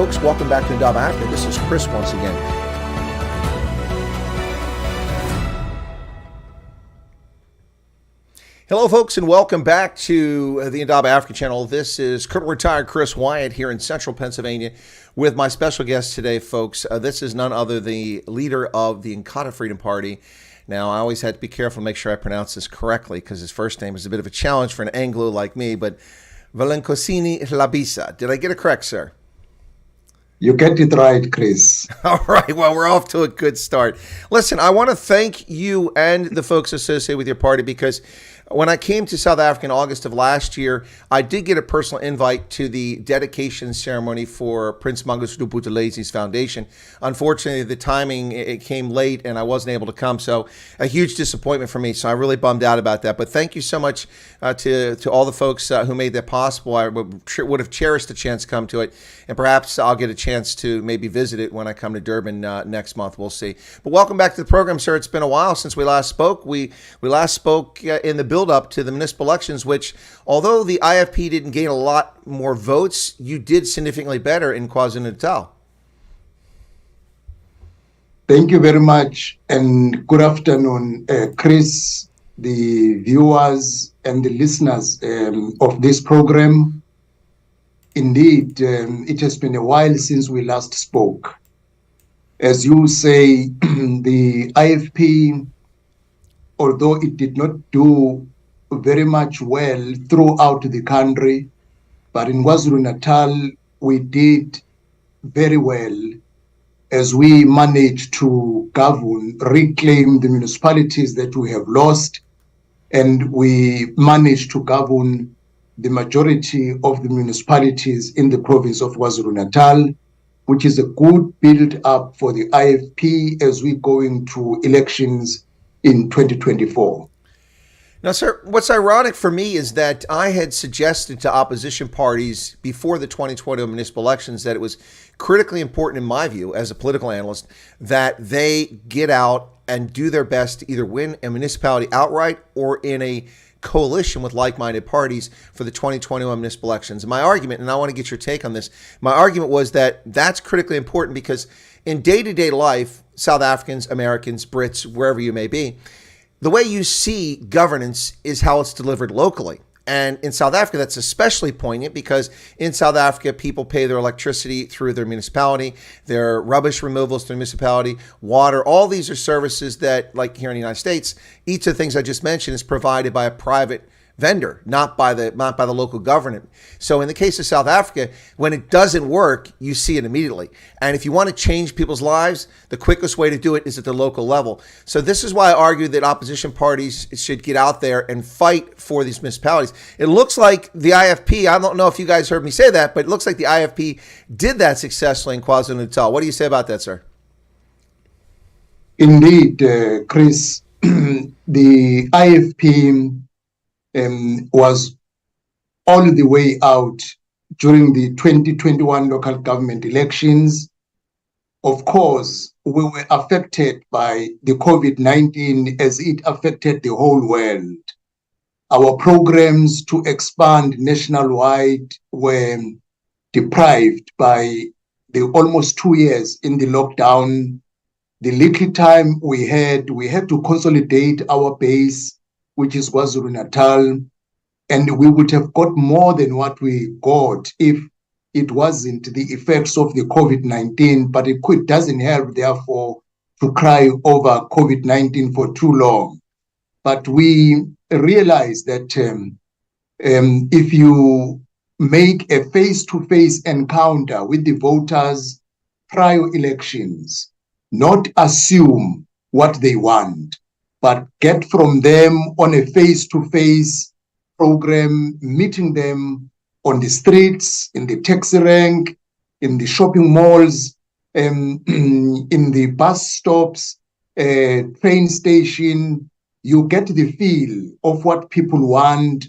folks, welcome back to Indaba Africa. This is Chris once again. Hello, folks, and welcome back to the Indaba Africa channel. This is current retired Chris Wyatt here in central Pennsylvania with my special guest today, folks. This is none other than the leader of the Inkatha Freedom Party. Now, I always had to be careful to make sure I pronounce this correctly because his first name is a bit of a challenge for an Anglo like me, but Velenkosini Hlabisa. Did I get it correct, sir? You get it right, Chris. All right. Well, we're off to a good start. Listen, I want to thank you and the folks associated with your party because when I came to South Africa in August of last year, I did get a personal invite to the dedication ceremony for Prince Mangosuthu Buthelezisi's foundation. Unfortunately, the timing, it came late and I wasn't able to come. So a huge disappointment for me. So I really bummed out about that. But thank you so much to all the folks who made that possible. I would have cherished the chance to come to it. And perhaps I'll get a chance to maybe visit it when I come to Durban next month. We'll see. But welcome back to the program, sir. It's been a while since we last spoke. We last spoke in the build-up to the municipal elections, which, although the IFP didn't gain a lot more votes, you did significantly better in KwaZulu-Natal. Thank you very much, and good afternoon, Chris, the viewers and the listeners of this program. Indeed, it has been a while since we last spoke. As you say, the IFP, although it did not do very much well throughout the country, but in KwaZulu-Natal, we did very well as we managed to govern, reclaim the municipalities that we have lost, and we managed to govern the majority of the municipalities in the province of KwaZulu-Natal, which is a good build-up for the IFP as we go into elections in 2024. Now, sir, what's ironic for me is that I had suggested to opposition parties before the 2020 municipal elections that it was critically important, in my view, as a political analyst, that they get out and do their best to either win a municipality outright or in a coalition with like-minded parties for the 2021 municipal elections. And my argument, and I want to get your take on this, my argument was that that's critically important because in day-to-day life, South Africans, Americans, Brits, wherever you may be, the way you see governance is how it's delivered locally. And in South Africa, that's especially poignant because in South Africa, people pay their electricity through their municipality, their rubbish removals through the municipality, water. All these are services that, like here in the United States, each of the things I just mentioned is provided by a private vendor, not by the local government. So in the case of South Africa, when it doesn't work, you see it immediately. And if you want to change people's lives, the quickest way to do it is at the local level. So this is why I argue that opposition parties should get out there and fight for these municipalities. It looks like the IFP, I don't know if you guys heard me say that, but it looks like the IFP did that successfully in KwaZulu-Natal. What do you say about that, sir? Indeed, Chris, the IFP was all the way out during the 2021 local government elections. Of course, we were affected by the COVID-19 as it affected the whole world. Our programs to expand nationwide were deprived by the almost 2 years in the lockdown. The little time we had to consolidate our base, which is KwaZulu-Natal, and we would have got more than what we got if it wasn't the effects of the COVID-19, but it doesn't help, therefore, to cry over COVID-19 for too long. But we realize that if you make a face-to-face encounter with the voters prior elections, not assume what they want, but get from them on a face-to-face program, meeting them on the streets, in the taxi rank, in the shopping malls, in the bus stops, train station. You get the feel of what people want.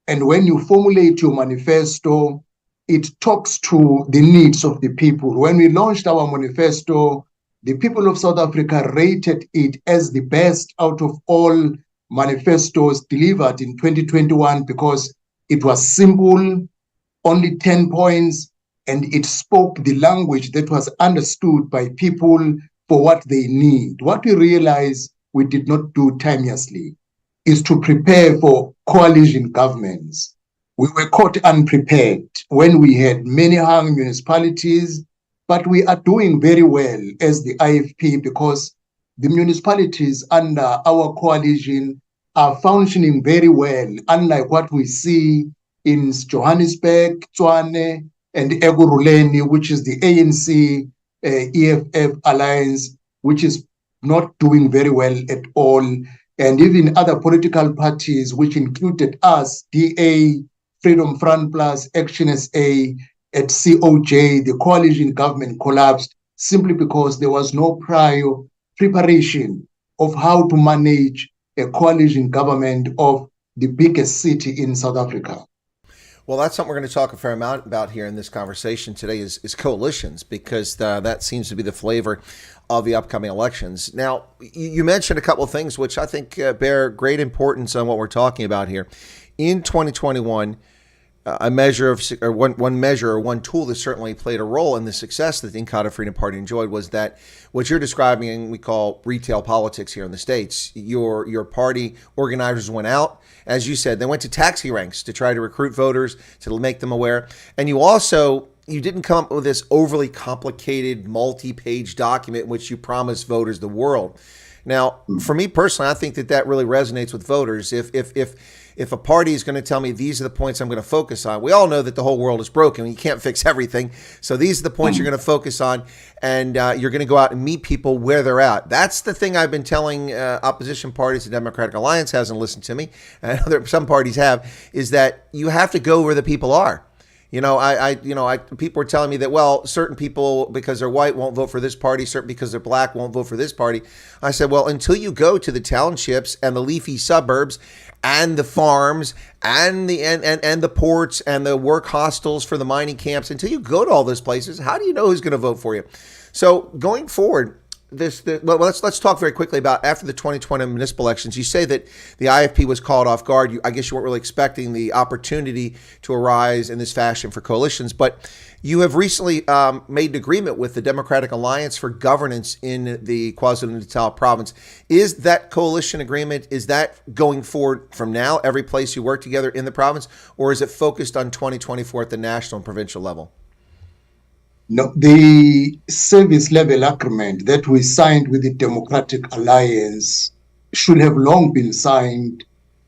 And when you formulate your manifesto, it talks to the needs of the people. When we launched our manifesto, the people of South Africa rated it as the best out of all manifestos delivered in 2021 because it was simple, only 10 points, and it spoke the language that was understood by people for what they need. What we realized we did not do timeously is to prepare for coalition governments. We were caught unprepared when we had many hung municipalities, but we are doing very well as the IFP because the municipalities under our coalition are functioning very well, unlike what we see in Johannesburg, Tshwane, and Ekurhuleni, which is the ANC EFF alliance, which is not doing very well at all. And even other political parties, which included us, DA, Freedom Front Plus, Action SA, at COJ, the coalition government collapsed simply because there was no prior preparation of how to manage a coalition government of the biggest city in South Africa. Well, that's something we're going to talk a fair amount about here in this conversation today is coalitions, because that seems to be the flavor of the upcoming elections. Now, you mentioned a couple of things which I think bear great importance on what we're talking about here. In 2021, a measure of or one measure or one tool that certainly played a role in the success that the Inkatha Freedom Party enjoyed was that what you're describing we call retail politics here in the States. Your party organizers went out, as you said, they went to taxi ranks to try to recruit voters, to make them aware. And you didn't come up with this overly complicated multi-page document in which you promised voters the world. Now, for me personally, I think that really resonates with voters. If a party is going to tell me these are the points I'm going to focus on, we all know that the whole world is broken. You can't fix everything. So these are the points you're going to focus on, and you're going to go out and meet people where they're at. That's the thing I've been telling opposition parties. The Democratic Alliance hasn't listened to me, and some parties have, is that you have to go where the people are. People were telling me that, well, certain people, because they're white, won't vote for this party. Certain because they're black won't vote for this party. I said, well, until you go to the townships and the leafy suburbs and the farms and the ports and the work hostels for the mining camps, until you go to all those places, how do you know who's going to vote for you? So going forward, let's talk very quickly about after the 2020 municipal elections. You say that the IFP was caught off guard. I guess you weren't really expecting the opportunity to arise in this fashion for coalitions, but you have recently made an agreement with the Democratic Alliance for Governance in the KwaZulu-Natal province. Is that coalition agreement, is that going forward from now, every place you work together in the province, or is it focused on 2024 at the national and provincial level? No, the service level agreement that we signed with the Democratic Alliance should have long been signed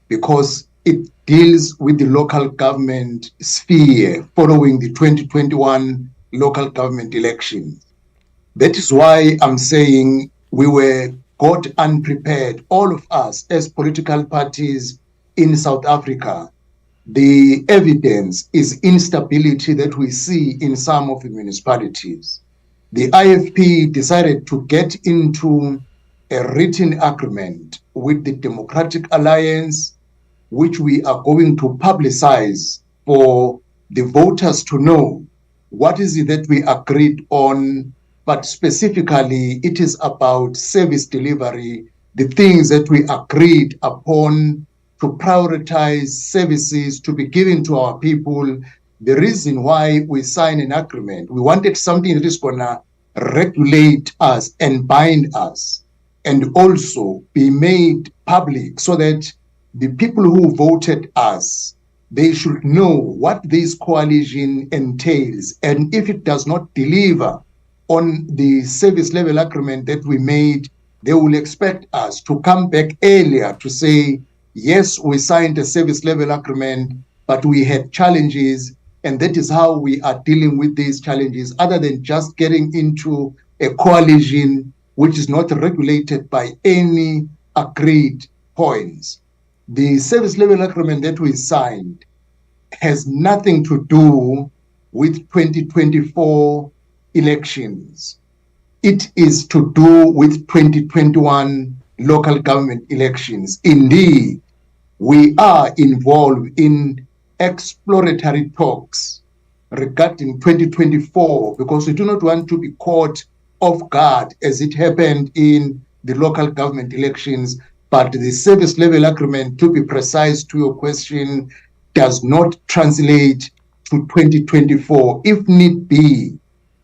because it deals with the local government sphere following the 2021 local government elections. That is why I'm saying we were caught unprepared, all of us as political parties in South Africa. The evidence is instability that we see in some of the municipalities. The IFP decided to get into a written agreement with the Democratic Alliance, which we are going to publicize for the voters to know what is it that we agreed on, but specifically it is about service delivery, the things that we agreed upon to prioritize services to be given to our people. The reason why we signed an agreement, we wanted something that is going to regulate us and bind us and also be made public so that the people who voted us, they should know what this coalition entails. And if it does not deliver on the service level agreement that we made, they will expect us to come back earlier to say, yes, we signed a service level agreement, but we had challenges, and that is how we are dealing with these challenges, other than just getting into a coalition which is not regulated by any agreed points. The service level agreement that we signed has nothing to do with 2024 elections. It is to do with 2021 local government elections. Indeed, we are involved in exploratory talks regarding 2024 because we do not want to be caught off guard as it happened in the local government elections. But the service level agreement, to be precise to your question, does not translate to 2024. If need be,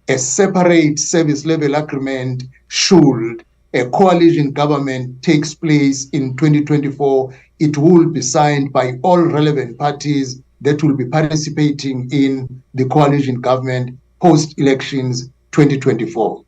a separate service level agreement should a coalition government takes place in 2024. It will be signed by all relevant parties that will be participating in the coalition government post-elections 2024.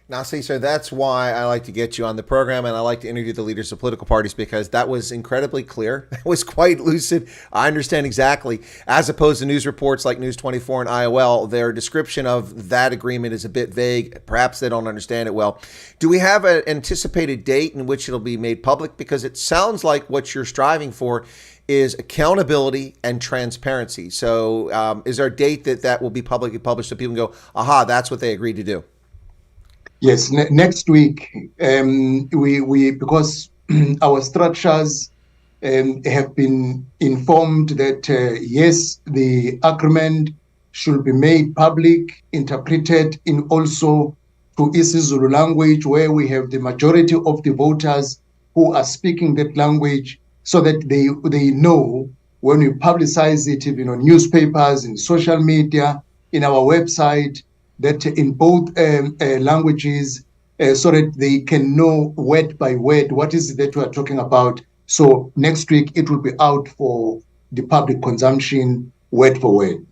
Now, see, so that's why I like to get you on the program, and I like to interview the leaders of political parties, because that was incredibly clear. It was quite lucid. I understand exactly, as opposed to news reports like News 24 and IOL, their description of that agreement is a bit vague. Perhaps they don't understand it well. Do we have an anticipated date in which it'll be made public? Because it sounds like what you're striving for is accountability and transparency. So is there a date that will be publicly published so people can go, aha, that's what they agreed to do? Yes, next week, we because our structures have been informed that, yes, the agreement should be made public, interpreted in also to isiZulu language, where we have the majority of the voters who are speaking that language, so that they know when we publicize it, even on newspapers, in social media, in our website, that in both languages, so that they can know word by word what is it that we are talking about. So next week it will be out for the public consumption, word for word.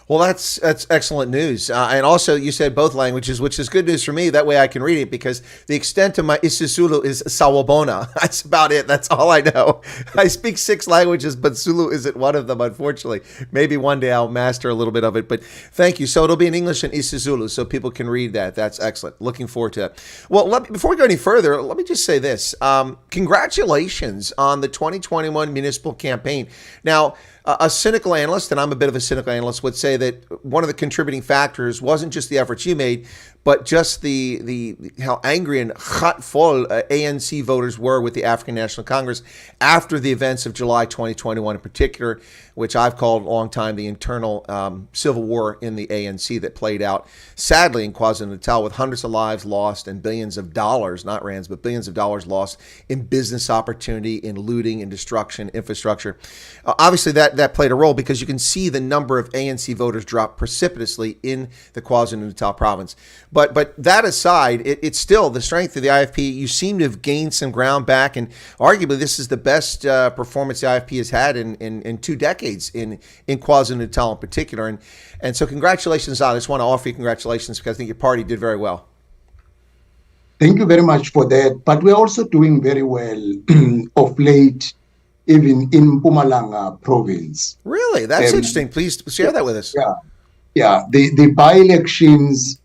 Well, that's excellent news. And also, you said both languages, which is good news for me. That way I can read it, because the extent of my isiZulu is Sawubona. That's about it. That's all I know. I speak 6 languages, but Zulu isn't one of them, unfortunately. Maybe one day I'll master a little bit of it. But thank you. So it'll be in English and isiZulu, so people can read that. That's excellent. Looking forward to it. Well, before we go any further, let me just say this. Congratulations on the 2021 municipal campaign. Now, a cynical analyst, and I'm a bit of a cynical analyst, would say that one of the contributing factors wasn't just the efforts you made, but just the how angry and hotful ANC voters were with the African National Congress after the events of July 2021 in particular, which I've called a long time the internal civil war in the ANC that played out, sadly, in KwaZulu-Natal, with hundreds of lives lost and billions of dollars, not rands, but billions of dollars lost in business opportunity, in looting and destruction, infrastructure. Obviously, that played a role, because you can see the number of ANC voters drop precipitously in the KwaZulu-Natal province. But that aside, it's still the strength of the IFP. You seem to have gained some ground back, and arguably this is the best performance the IFP has had in 2 decades in KwaZulu-Natal in particular. And so congratulations. I just want to offer you congratulations, because I think your party did very well. Thank you very much for that. But we're also doing very well of late, even in Mpumalanga province. Really? That's interesting. Please share that with us. Yeah. The by-elections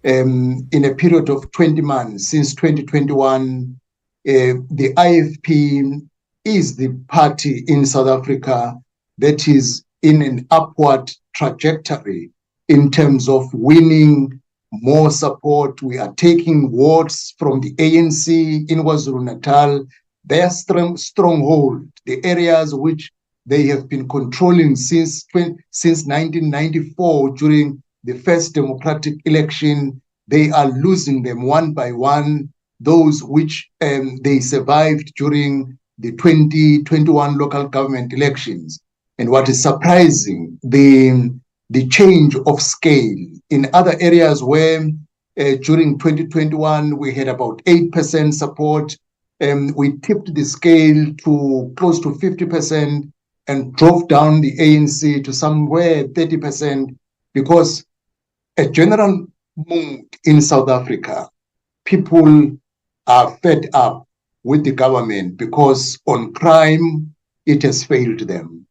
in a period of 20 months since 2021, the IFP is the party in South Africa that is in an upward trajectory in terms of winning more support. We are taking votes from the ANC in KwaZulu-Natal, their stronghold, the areas which they have been controlling since 1994 during the first democratic election. They are losing them one by one, those which they survived during the 2021 local government elections. And what is surprising, the change of scale in other areas where during 2021 we had about 8% support, we tipped the scale to close to 50% and drove down the ANC to somewhere 30%, because a general mood in South Africa, people are fed up with the government, because on crime, it has failed them.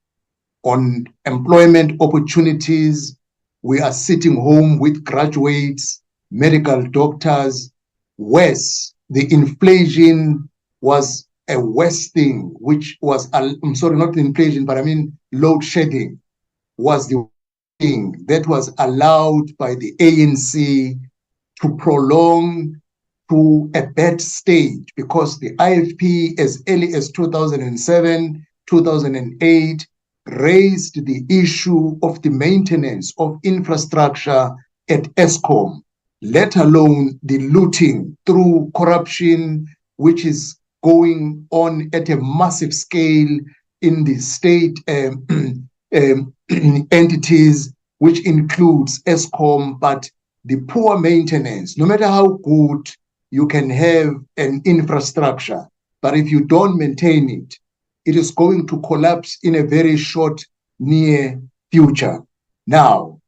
On employment opportunities, we are sitting home with graduates, medical doctors. Worse, the inflation was a worse thing, which was, I'm sorry, not inflation, but I mean load shedding was the thing that was allowed by the ANC to prolong to a bad stage, because the IFP as early as 2007, 2008 raised the issue of the maintenance of infrastructure at Eskom, let alone the looting through corruption, which is going on at a massive scale in the state entities, which includes ESCOM, but the poor maintenance, no matter how good you can have an infrastructure, but if you don't maintain it, it is going to collapse in a very short, near future. Now,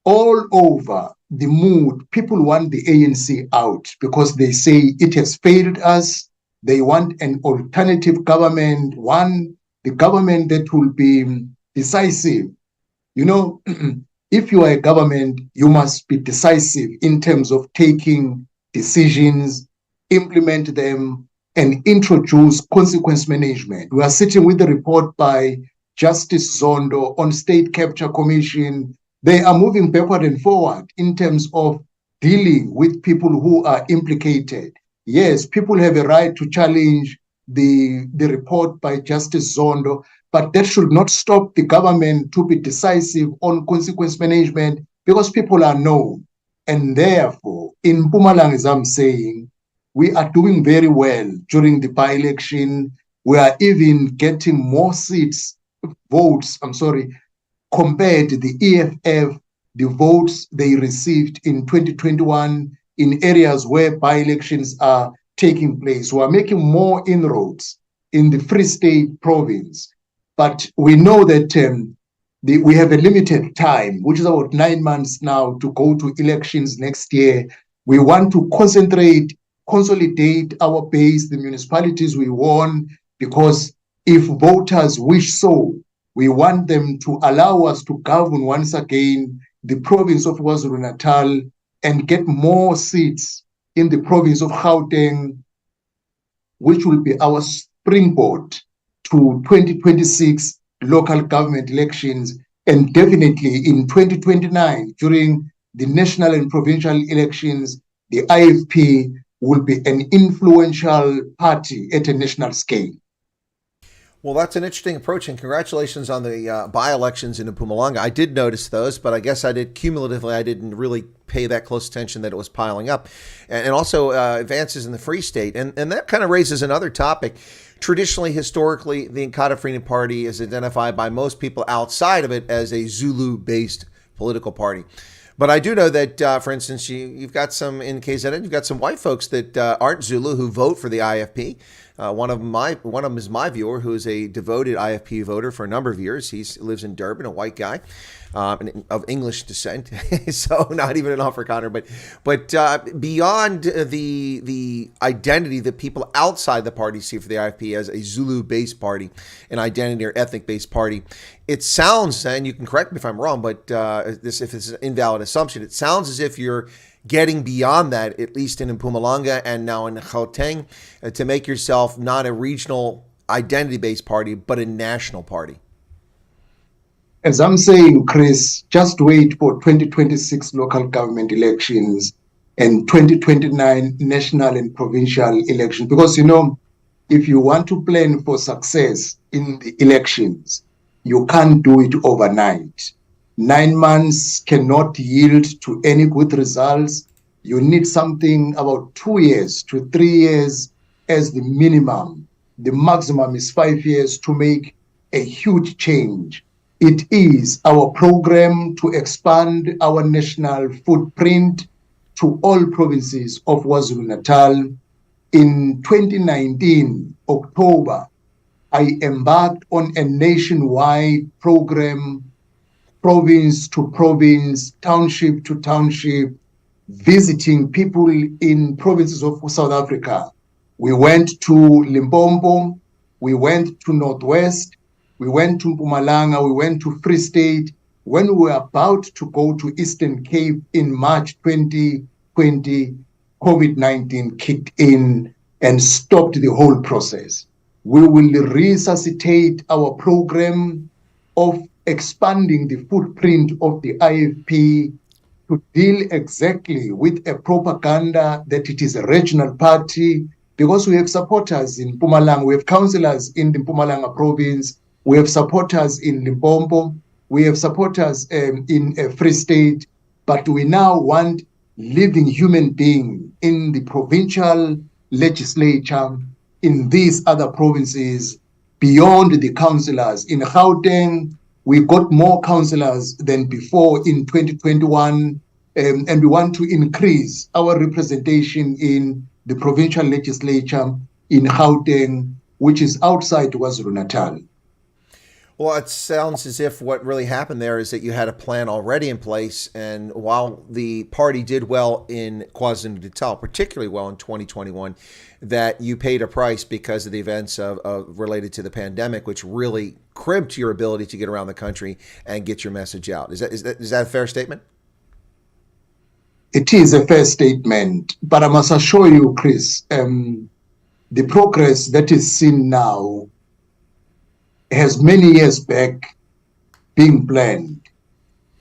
all over the mood, people want the ANC out because they say it has failed us. They want an alternative government, the government that will be decisive. You know, if you are a government, you must be decisive in terms of taking decisions, implement them, and introduce consequence management. We are sitting with the report by Justice Zondo on State Capture Commission. They are moving backward and forward in terms of dealing with people who are implicated. Yes, people have a right to challenge the report by Justice Zondo, but that should not stop the government to be decisive on consequence management because people are known. And therefore, in Mpumalanga, as I'm saying, we are doing very well during the by-election. We are even getting more votes, compared to the EFF, the votes they received in 2021 in areas where by-elections are taking place. We are making more inroads in the Free State province. But we know that we have a limited time, which is about 9 months now to go to elections next year. We want to consolidate our base, the municipalities we won, because if voters wish so, we want them to allow us to govern once again the province of KwaZulu-Natal and get more seats in the province of Gauteng, which will be our springboard to 2026 local government elections, and definitely in 2029, during the national and provincial elections, the IFP will be an influential party at a national scale. Well, that's an interesting approach, and congratulations on the by-elections in Mpumalanga. I did notice those, but I guess I didn't really pay that close attention that it was piling up. And also advances in the Free State. And that kind of raises another topic. Traditionally, historically, the Inkatha Freedom Party is identified by most people outside of it as a Zulu-based political party. But I do know that, for instance, you've got some in KZN, you've got some white folks that aren't Zulu who vote for the IFP. One of them is my viewer, who is a devoted IFP voter for a number of years. He lives in Durban, a white guy of English descent, so not even an Afrikaner. But beyond the identity that people outside the party see for the IFP as a Zulu-based party, an identity or ethnic-based party, it sounds, and you can correct me if I'm wrong, but if it's an invalid assumption, it sounds as if you're getting beyond that, at least in Mpumalanga and now in Gauteng, to make yourself not a regional identity-based party, but a national party. As I'm saying, Chris, just wait for 2026 local government elections and 2029 national and provincial elections. Because, if you want to plan for success in the elections, you can't do it overnight. 9 months cannot yield to any good results. You need something about 2 years to 3 years as the minimum. The maximum is 5 years to make a huge change. It is our program to expand our national footprint to all provinces of KwaZulu-Natal. In 2019, October, I embarked on a nationwide program, province to province, township to township, visiting people in provinces of South Africa. We went to Limpopo, we went to Northwest, we went to Mpumalanga, we went to Free State. When we were about to go to Eastern Cape in March 2020, COVID-19 kicked in and stopped the whole process. We will resuscitate our program of expanding the footprint of the IFP to deal exactly with a propaganda that it is a regional party, because we have supporters in Mpumalanga, we have councillors in the Mpumalanga province, we have supporters in Limpopo, we have supporters in Free State, but we now want living human beings in the provincial legislature in these other provinces beyond the councillors in Gauteng. We got more councillors than before in 2021, and we want to increase our representation in the provincial legislature in Gauteng, which is outside KwaZulu-Natal. Well, it sounds as if what really happened there is that you had a plan already in place. And while the party did well in KwaZulu-Natal, particularly well in 2021, that you paid a price because of the events related to the pandemic, which really crimped your ability to get around the country and get your message out. Is that a fair statement? It is a fair statement, but I must assure you, Chris, the progress that is seen now has many years back being planned.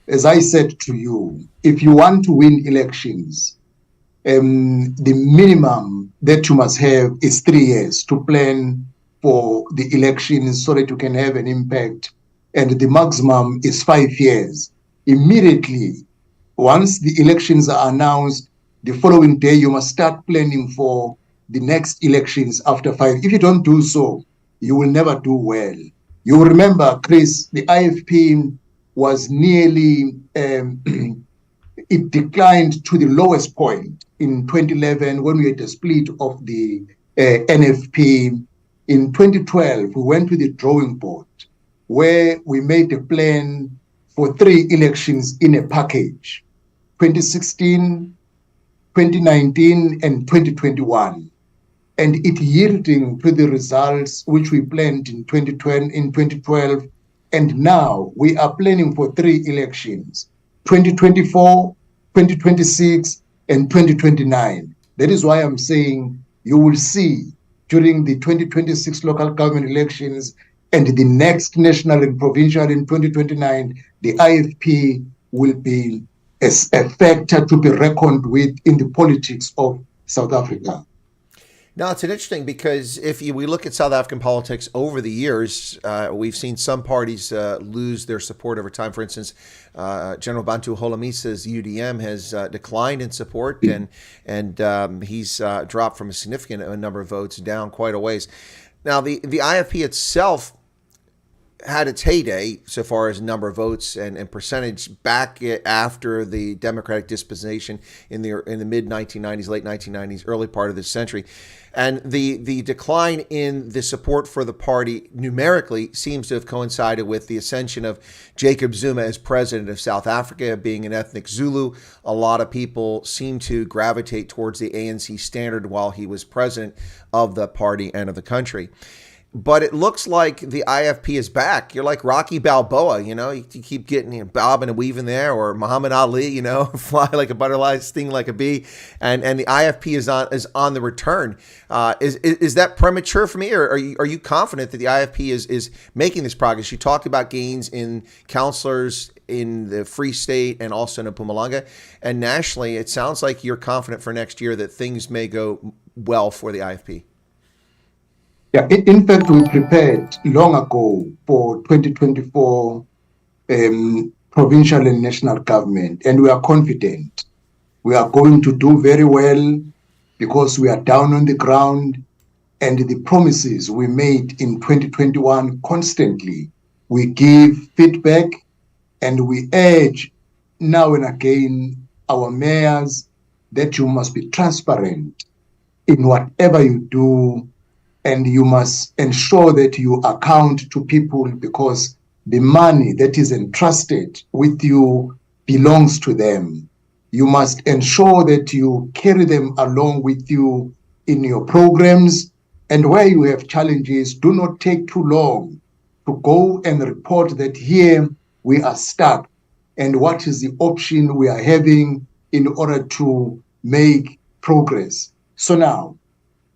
As I said to you, if you want to win elections, the minimum that you must have is 3 years to plan for the elections so that you can have an impact, and the maximum is 5 years. Immediately, once the elections are announced, the following day you must start planning for the next elections after 5. If you don't do so, you will never do well. You will remember, Chris, the IFP was nearly, it declined to the lowest point in 2011 when we had a split of the NFP. In 2012, we went to the drawing board where we made a plan for 3 elections in a package, 2016, 2019, and 2021. And it yielding to the results which we planned in 2012, and now we are planning for 3 elections, 2024, 2026, and 2029. That is why I'm saying you will see during the 2026 local government elections and the next national and provincial in 2029, the IFP will be a factor to be reckoned with in the politics of South Africa. Now, it's interesting because we look at South African politics over the years, we've seen some parties lose their support over time. For instance, General Bantu Holomisi's UDM has declined in support, and he's dropped from a significant number of votes down quite a ways. Now, the IFP itself had its heyday so far as number of votes and percentage back after the Democratic dispensation in the mid 1990s, late 1990s, early part of this century. And the decline in the support for the party numerically seems to have coincided with the ascension of Jacob Zuma as president of South Africa, being an ethnic Zulu. A lot of people seem to gravitate towards the ANC standard while he was president of the party and of the country. But it looks like the IFP is back. You're like Rocky Balboa, you keep getting bobbing and weaving there, or Muhammad Ali, fly like a butterfly, sting like a bee, and the IFP is on the return. Is that premature for me, or are you confident that the IFP is making this progress? You talked about gains in councillors in the Free State and also in Mpumalanga, and nationally, it sounds like you're confident for next year that things may go well for the IFP. Yeah, in fact, we prepared long ago for 2024 provincial and national government, and we are confident we are going to do very well because we are down on the ground, and the promises we made in 2021 constantly, we give feedback, and we urge now and again our mayors that you must be transparent in whatever you do, and you must ensure that you account to people, because the money that is entrusted with you belongs to them. You must ensure that you carry them along with you in your programs, and where you have challenges, do not take too long to go and report that here we are stuck and what is the option we are having in order to make progress. So now,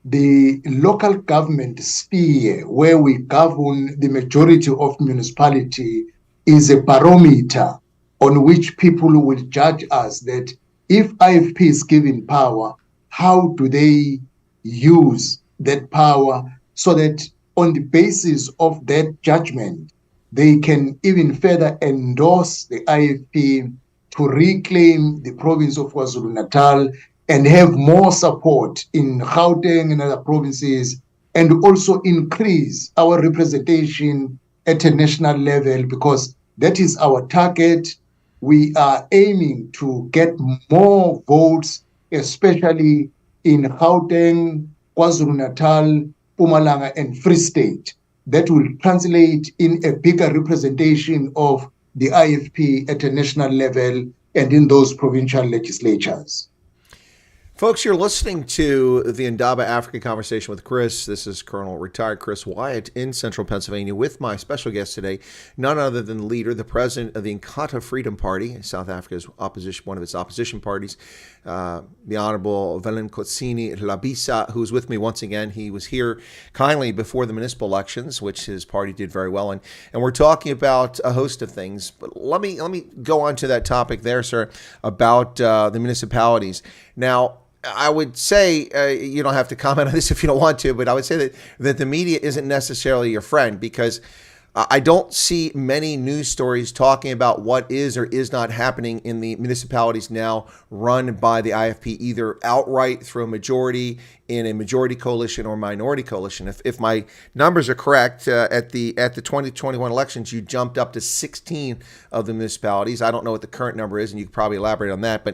the local government sphere, where we govern the majority of municipality, is a barometer on which people will judge us that if IFP is given power, how do they use that power, so that on the basis of that judgment, they can even further endorse the IFP to reclaim the province of KwaZulu-Natal and have more support in Gauteng and other provinces, and also increase our representation at a national level, because That is our target. We are aiming to get more votes, especially in Gauteng, KwaZulu-Natal, Mpumalanga, and Free State. That will translate in a bigger representation of the IFP at a national level and in those provincial legislatures. Folks, you're listening to the Indaba Africa Conversation with Chris. This is Colonel Retired Chris Wyatt in Central Pennsylvania with my special guest today, none other than the leader, the president of the Inkatha Freedom Party, South Africa's opposition, one of its opposition parties, the Honorable Velenkosini Hlabisa, who's with me once again. He was here kindly before the municipal elections, which his party did very well in, and we're talking about a host of things. But let me go on to that topic there, sir, about the municipalities. Now, I would say you don't have to comment on this if you don't want to, but I would say that the media isn't necessarily your friend, because I don't see many news stories talking about what is or is not happening in the municipalities now run by the IFP, either outright through a majority in a majority coalition or minority coalition. If my numbers are correct, at the 2021 elections, you jumped up to 16 of the municipalities. I don't know what the current number is, and you could probably elaborate on that,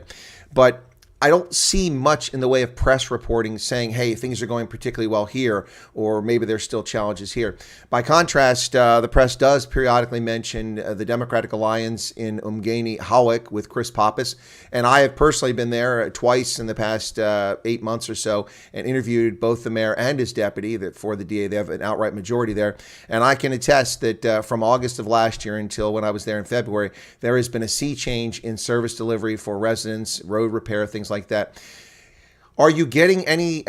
but I don't see much in the way of press reporting saying, hey, things are going particularly well here, or maybe there's still challenges here. By contrast, the press does periodically mention the Democratic Alliance in Umgeni Howick with Chris Pappas, and I have personally been there twice in the past 8 months or so and interviewed both the mayor and his deputy. That for the DA, they have an outright majority there, and I can attest that from August of last year until when I was there in February, there has been a sea change in service delivery for residents, road repair, things like that. Are you getting any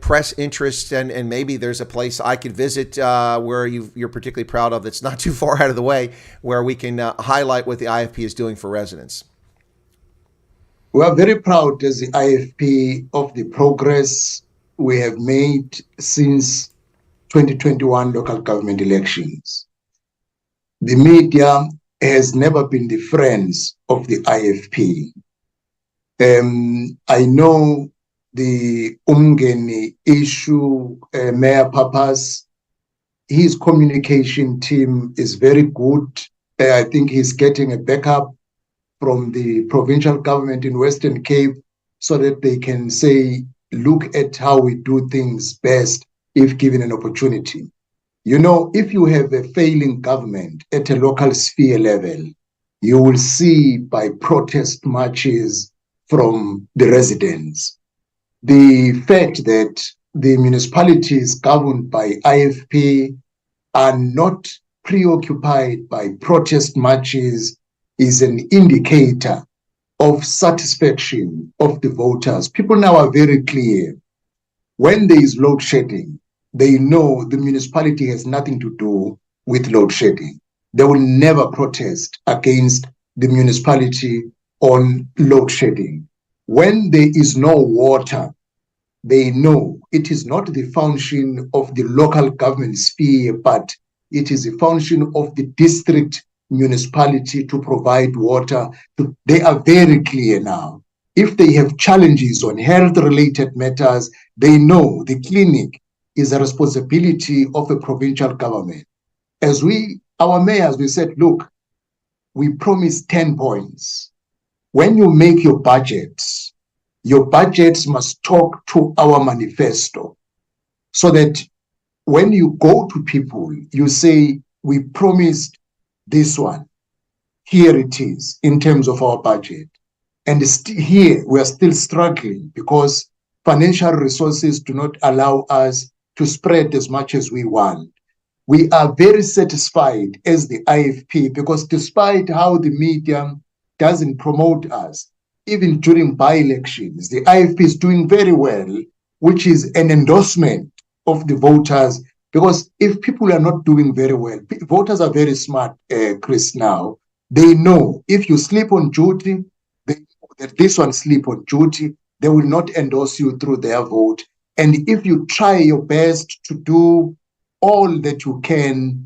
press interest, and maybe there's a place I could visit where you're particularly proud of that's not too far out of the way, where we can highlight what the IFP is doing for residents? We are very proud as the IFP of the progress we have made since 2021 local government elections. The media has never been the friends of the IFP. I know the Umgeni issue, Mayor Pappas, his communication team is very good. I think he's getting a backup from the provincial government in Western Cape so that they can say, look at how we do things best if given an opportunity. You know, if you have a failing government at a local sphere level, you will see by protest marches from the residents. The fact that the municipalities governed by IFP are not preoccupied by protest marches is an indicator of satisfaction of the voters. People now are very clear. When there is load shedding, they know the municipality has nothing to do with load shedding. They will never protest against the municipality on load shedding. When there is no water, they know it is not the function of the local government sphere, but it is a function of the district municipality to provide water. They are very clear now. If they have challenges on health-related matters, they know the clinic is a responsibility of a provincial government. As our mayors, we said, look, we promised 10 points. When you make your budgets must talk to our manifesto, so that when you go to people, you say, we promised this one. Here it is in terms of our budget. And here we are still struggling because financial resources do not allow us to spread as much as we want. We are very satisfied as the IFP because despite how the media doesn't promote us, even during by-elections, the IFP is doing very well, which is an endorsement of the voters. Because if people are not doing very well, voters are very smart, Chris, now. They know if you sleep on duty, they know that this one sleep on duty, they will not endorse you through their vote. And if you try your best to do all that you can,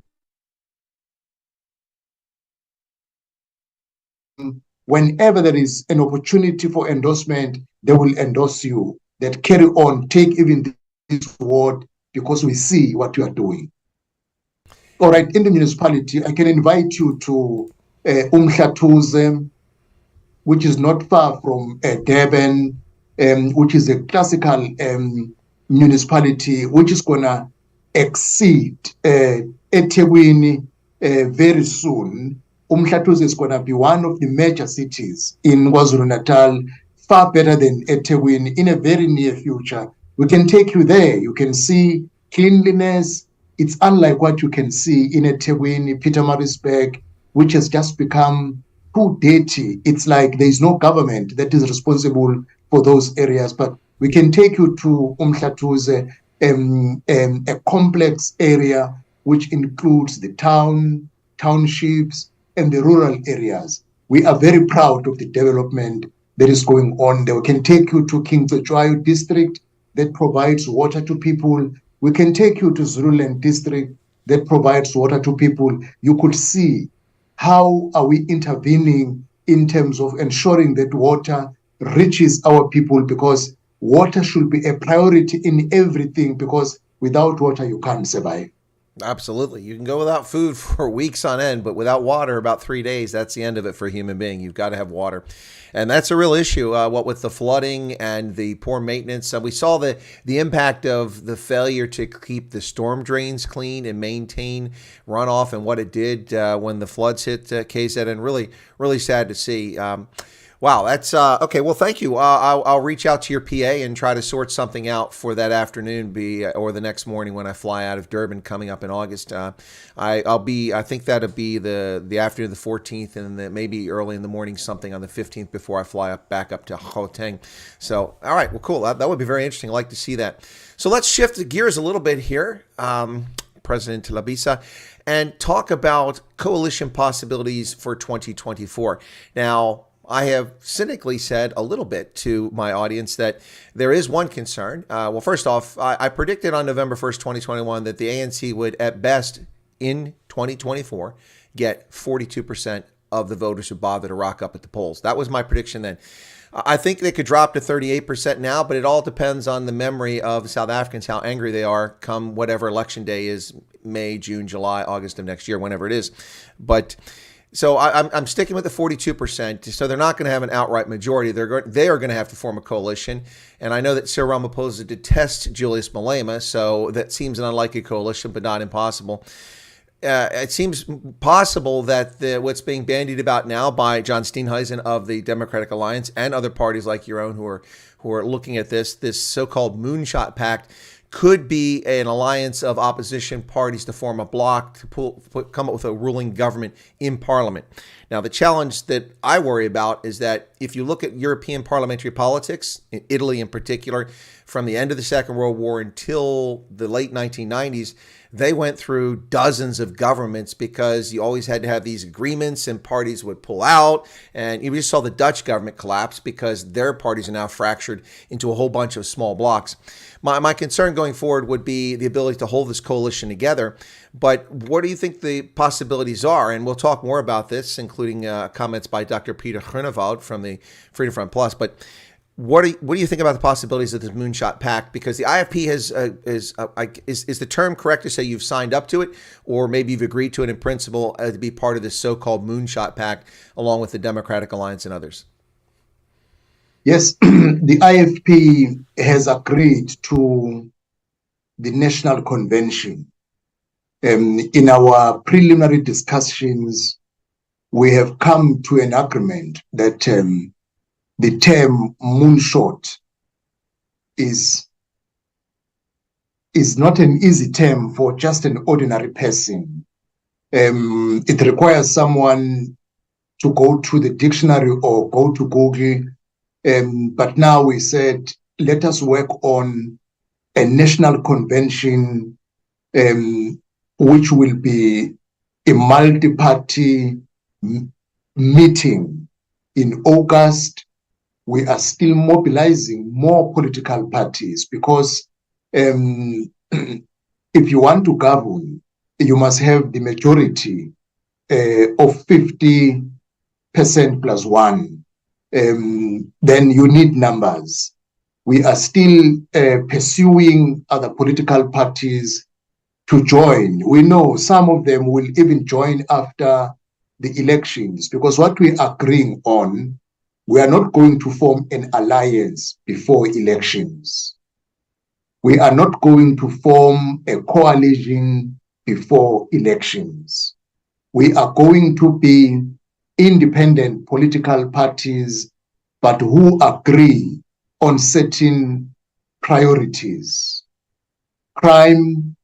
whenever there is an opportunity for endorsement, they will endorse you. That carry on, take even this word, because we see what you are doing. All right, in the municipality, I can invite you to Umhlathuze, which is not far from Durban, which is a classical municipality, which is going to exceed eThekwini very soon. Umhlathuze is going to be one of the major cities in KwaZulu-Natal, far better than eThekwini in a very near future. We can take you there. You can see cleanliness. It's unlike what you can see in eThekwini, Pietermaritzburg, which has just become too dirty. It's like there is no government that is responsible for those areas. But we can take you to Umhlathuze, a complex area which includes the townships, and the rural areas. We are very proud of the development that is going on there. We can take you to King Cetshwayo district that provides water to people. We can take you to Zululand district that provides water to people. You could see how are we intervening in terms of ensuring that water reaches our people, because water should be a priority in everything, because without water you can't survive. Absolutely. You can go without food for weeks on end, but without water, about 3 days, that's the end of it for a human being. You've got to have water. And that's a real issue, what with the flooding and the poor maintenance. We saw the impact of the failure to keep the storm drains clean and maintain runoff, and what it did when the floods hit KZN. Really, really sad to see. Wow, that's okay. Well, thank you. I'll reach out to your PA and try to sort something out for that afternoon, or the next morning when I fly out of Durban coming up in August. I think that'll be the afternoon of the 14th, and maybe early in the morning something on the 15th before I fly back up to Gauteng. So, all right, well, cool. That would be very interesting. I'd like to see that. So let's shift the gears a little bit here, President Hlabisa, and talk about coalition possibilities for 2024. Now, I have cynically said a little bit to my audience that there is one concern. Well, first off, I predicted on November 1st, 2021, that the ANC would, at best, in 2024, get 42% of the voters who bother to rock up at the polls. That was my prediction then. I think they could drop to 38% now, but it all depends on the memory of South Africans, how angry they are come whatever election day is, May, June, July, August of next year, whenever it is. But so I'm sticking with the 42%. So they're not going to have an outright majority. They are going to have to form a coalition. And I know that Cyril Ramaphosa detests Julius Malema, so that seems an unlikely coalition, but not impossible. It seems possible that what's being bandied about now by John Steenhuisen of the Democratic Alliance and other parties like your own who are looking at this so-called Moonshot Pact could be an alliance of opposition parties to form a bloc to come up with a ruling government in Parliament. Now, the challenge that I worry about is that if you look at European parliamentary politics, in Italy in particular, from the end of the Second World War until the late 1990s, they went through dozens of governments because you always had to have these agreements and parties would pull out. And you just saw the Dutch government collapse because their parties are now fractured into a whole bunch of small blocs. My concern going forward would be the ability to hold this coalition together. But what do you think the possibilities are? And we'll talk more about this, including comments by Dr. Peter Groenewald from the Freedom Front Plus. But what do you think about the possibilities of this Moonshot Pact? Because the IFP is the term correct to say you've signed up to it, or maybe you've agreed to it in principle to be part of this so-called Moonshot Pact, along with the Democratic Alliance and others? Yes, the IFP has agreed to the National Convention. In our preliminary discussions, we have come to an agreement that the term moonshot is not an easy term for just an ordinary person. It requires someone to go to the dictionary or go to Google. But now we said, let us work on a national convention, which will be a multi-party meeting in August. We are still mobilizing more political parties because if you want to govern, you must have the majority of 50% plus one. Then you need numbers. We are still pursuing other political parties to join. We know some of them will even join after the elections, because what we're agreeing on, we are not going to form an alliance before elections. We are not going to form a coalition before elections. We are going to be independent political parties, but who agree on certain priorities. Crime,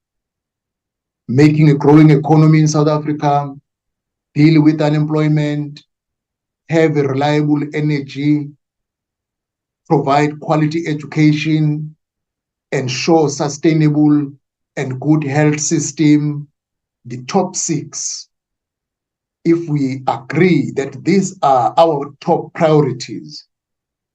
making a growing economy in South Africa, deal with unemployment, have a reliable energy, provide quality education, ensure sustainable and good health system, the top 6. If we agree that these are our top priorities,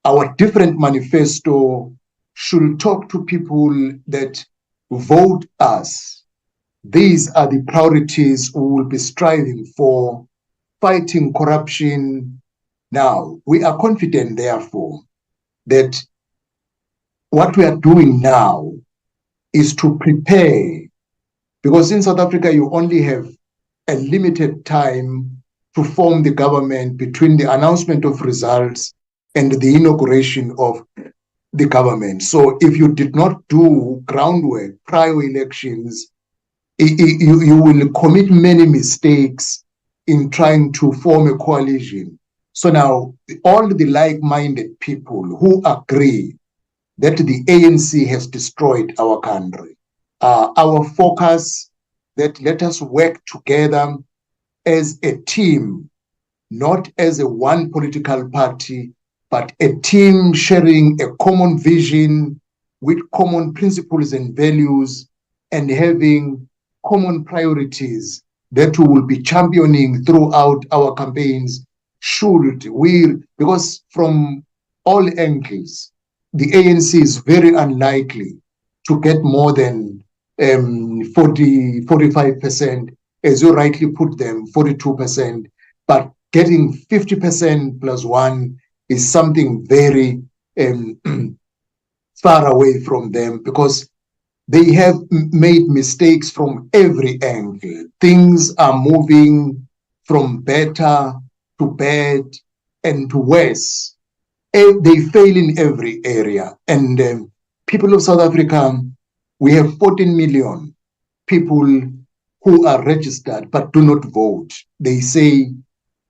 our different manifesto should talk to people that vote us. These are the priorities we will be striving for: fighting corruption. Now, we are confident, therefore, that what we are doing now is to prepare, because in South Africa, you only have a limited time to form the government between the announcement of results and the inauguration of the government. So if you did not do groundwork prior elections, you will commit many mistakes in trying to form a coalition. So now all the like-minded people who agree that the ANC has destroyed our country, our focus that let us work together as a team, not as a one political party, but a team sharing a common vision with common principles and values and having common priorities that we will be championing throughout our campaigns. Should we, because from all angles, the ANC is very unlikely to get more than 45%, as you rightly put them, 42%, but getting 50% plus 1 is something very far away from them, because they have made mistakes from every angle. Things are moving from better to bad and to worse. They fail in every area. And people of South Africa, we have 14 million people who are registered but do not vote. They say,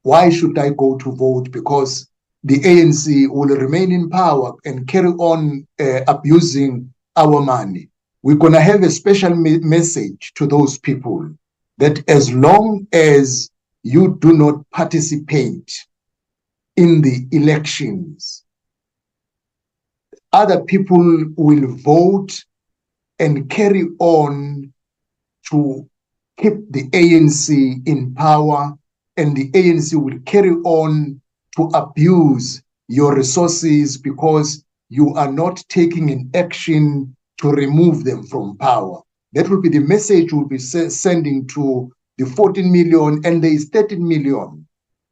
why should I go to vote? Because the ANC will remain in power and carry on abusing our money. We're going to have a special message to those people that as long as you do not participate in the elections, other people will vote and carry on to keep the ANC in power, and the ANC will carry on to abuse your resources because you are not taking an action to remove them from power. That will be the message we'll be sending to the 14 million, and there is 13 million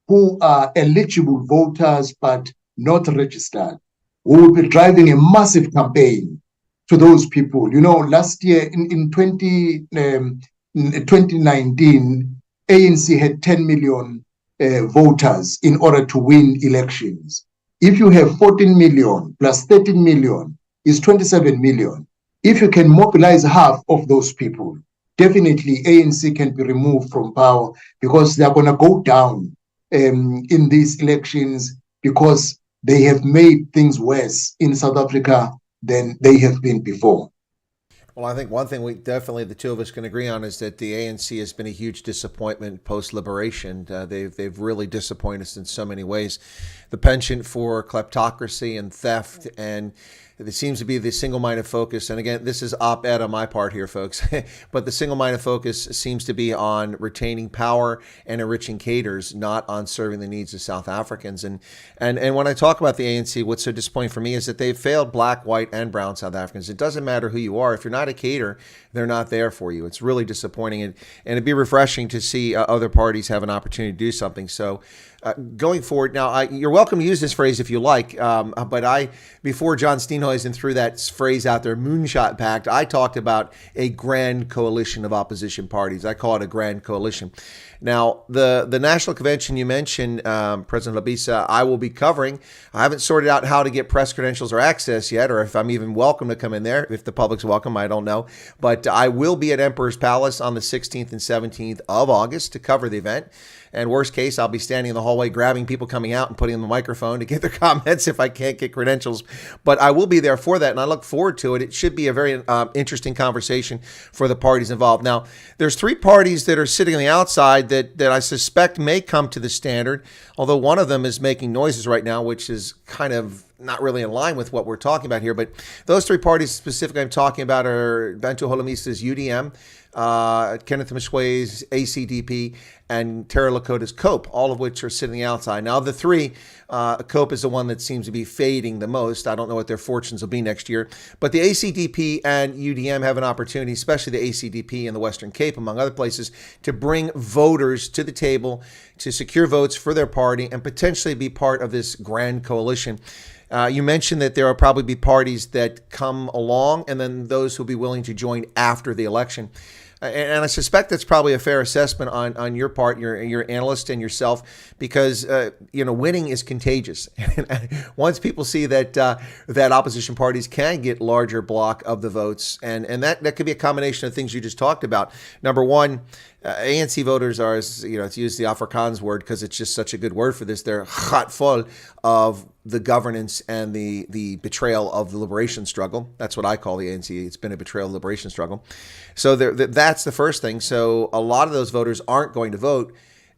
who are eligible voters but not registered. We will be driving a massive campaign to those people. You know, last year in 2019, ANC had 10 million voters in order to win elections. If you have 14 million plus 13 million is 27 million. If you can mobilize half of those people, definitely ANC can be removed from power, because they're going to go down in these elections, because they have made things worse in South Africa than they have been before. Well, I think one thing we definitely, the two of us can agree on, is that the ANC has been a huge disappointment post-liberation. They've really disappointed us in so many ways. The penchant for kleptocracy and theft, and it seems to be the single-minded focus. And again, this is op-ed on my part here, folks. But the single-minded focus seems to be on retaining power and enriching cadres, not on serving the needs of South Africans. And when I talk about the ANC, what's so disappointing for me is that they've failed black, white, and brown South Africans. It doesn't matter who you are. If you're not a cater, they're not there for you. It's really disappointing. And it'd be refreshing to see other parties have an opportunity to do something. So Going forward, now you're welcome to use this phrase if you like, but before John Steenhuisen threw that phrase out there, Moonshot Pact, I talked about a grand coalition of opposition parties. I call it a grand coalition. Now, the national convention you mentioned, President Hlabisa, I will be covering. I haven't sorted out how to get press credentials or access yet, or if I'm even welcome to come in there. If the public's welcome, I don't know. But I will be at Emperor's Palace on the 16th and 17th of August to cover the event. And worst case, I'll be standing in the hallway grabbing people coming out and putting them the microphone to get their comments if I can't get credentials. But I will be there for that, and I look forward to it. It should be a very interesting conversation for the parties involved. Now, there's three parties that are sitting on the outside that I suspect may come to the standard, although one of them is making noises right now, which is kind of not really in line with what we're talking about here. But those three parties specifically I'm talking about are Bantu Holomista's UDM, Kenneth Mshwe's ACDP, and Terra Lakota's COPE, all of which are sitting outside. Now, of the three, COPE is the one that seems to be fading the most. I don't know what their fortunes will be next year. But the ACDP and UDM have an opportunity, especially the ACDP in the Western Cape, among other places, to bring voters to the table, to secure votes for their party, and potentially be part of this grand coalition. You mentioned that there will probably be parties that come along and then those who will be willing to join after the election. And I suspect that's probably a fair assessment on your part, your analyst and yourself, because winning is contagious. Once people see that opposition parties can get larger block of the votes, and that could be a combination of things you just talked about. Number one, ANC voters are, to use the Afrikaans word because it's just such a good word for this, they're gatvol of the governance and the betrayal of the liberation struggle. That's what I call the ANC. It's been a betrayal of the liberation struggle. So that's the first thing. So a lot of those voters aren't going to vote,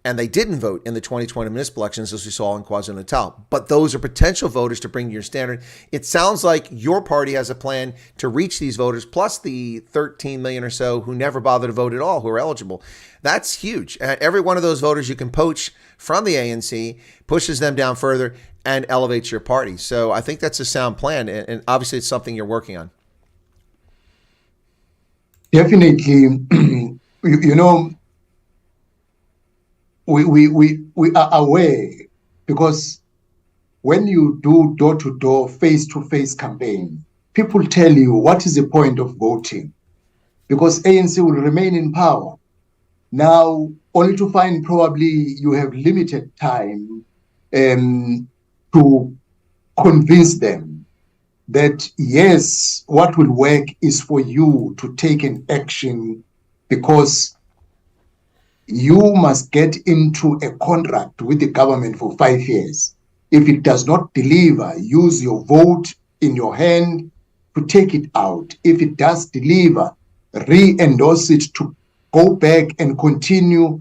and they didn't vote in the 2020 municipal elections, as we saw in KwaZulu-Natal. But those are potential voters to bring to your standard. It sounds like your party has a plan to reach these voters, plus the 13 million or so who never bothered to vote at all, who are eligible. That's huge. Every one of those voters you can poach from the ANC pushes them down further and elevates your party. So I think that's a sound plan, and obviously it's something you're working on. Definitely, we are aware, because when you do door-to-door, face-to-face campaign, people tell you what is the point of voting, because ANC will remain in power. Now, only to find probably you have limited time to convince them that, yes, what will work is for you to take an action, because you must get into a contract with the government for 5 years. If it does not deliver, use your vote in your hand to take it out. If it does deliver, re-endorse it to go back and continue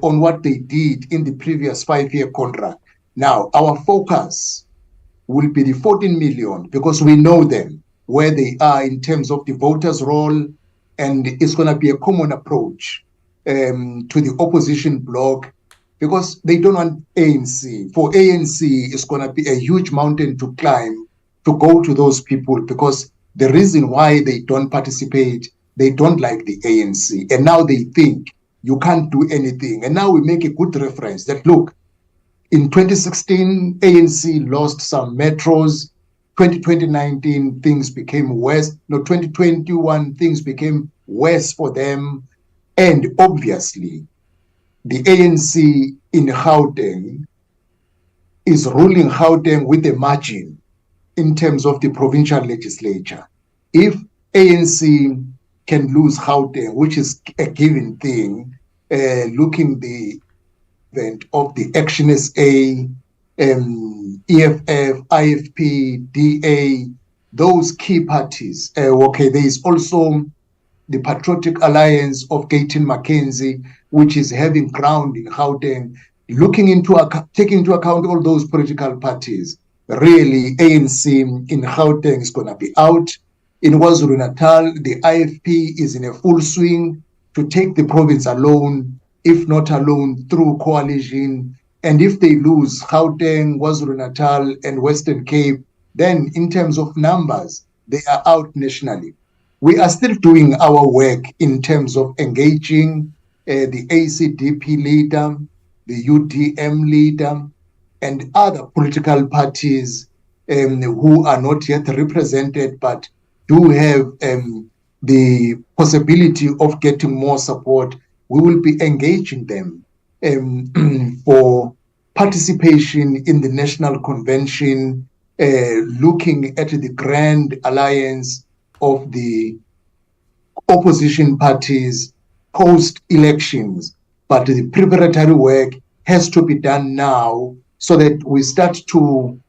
on what they did in the previous 5-year contract. Now, our focus will be the 14 million, because we know them, where they are in terms of the voters' role, and it's going to be a common approach to the opposition bloc, because they don't want ANC. For ANC, it's going to be a huge mountain to climb to go to those people, because the reason why they don't participate, they don't like the ANC. And now they think you can't do anything. And now we make a good reference that, look, in 2016, ANC lost some metros. 2019, things became worse. No, 2021, things became worse for them. And obviously, the ANC in Gauteng is ruling Gauteng with a margin in terms of the provincial legislature. If ANC can lose Gauteng, which is a given thing, looking the event of the Action SA, EFF, IFP, DA, those key parties. There is also the Patriotic Alliance of Gayton Mackenzie, which is having ground in Gauteng, taking into account all those political parties. Really, ANC in Gauteng is going to be out. In KwaZulu-Natal, the IFP is in a full swing to take the province alone, if not alone, through coalition. And if they lose Gauteng, KwaZulu-Natal, and Western Cape, then in terms of numbers, they are out nationally. We are still doing our work in terms of engaging the ACDP leader, the UDM leader, and other political parties who are not yet represented but do have the possibility of getting more support. We will be engaging them for participation in the National Convention, looking at the grand alliance of the opposition parties post-elections. But the preparatory work has to be done now so that we start to